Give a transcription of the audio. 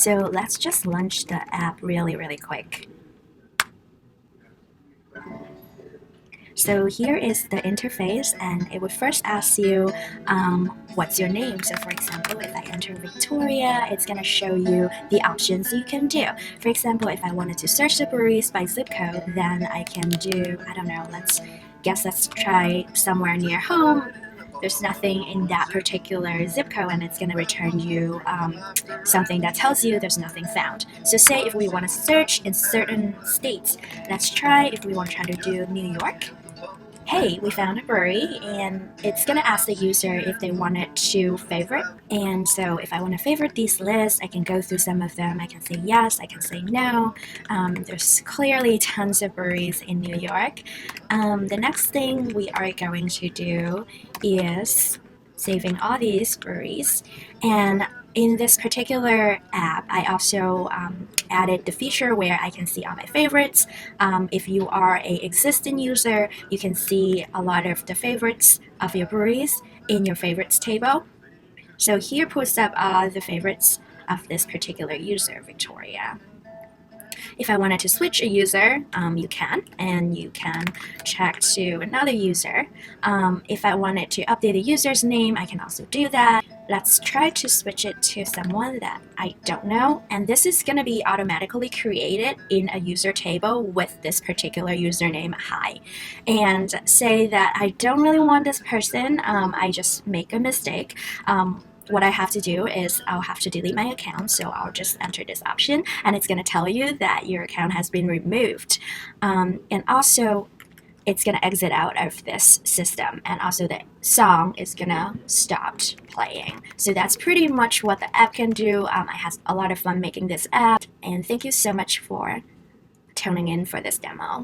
So let's just launch the app really quick. So here is the interface, and it would first ask you what's your name. So for example, if I enter Victoria, it's going to show you the options you can do. For example, if I wanted to search the breweries by zip code, then I can do, I don't know, let's try somewhere near home. There's nothing in that particular zip code, and it's going to return you something that tells you there's nothing found. So say if we want to search in certain states, let's try if we want to try to do New York. Hey, we found a brewery, and it's going to ask the user if they wanted to favorite. And so if I want to favorite these lists, I can go through some of them. I can say yes, I can say no. There's clearly tons of breweries in New York. The next thing we are going to do is saving all these breweries. And in this particular app, I also added the feature where I can see all my favorites. If you are an existing user, you can see a lot of the favorites of your breweries in your favorites table. So here pulls up all the favorites of this particular user, Victoria. If I wanted to switch a user, you can, and you can check to another user. If I wanted to update the user's name, I can also do that. Let's try to switch it to someone that I don't know, and this is going to be automatically created in a user table with this particular username, hi. And say that I don't really want this person, I just make a mistake. What I have to do is I'll have to delete my account, so I'll just enter this option, and it's going to tell you that your account has been removed. And also, it's going to exit out of this system, and also the song is going to stop playing. So that's pretty much what the app can do. I had a lot of fun making this app, and thank you so much for tuning in for this demo.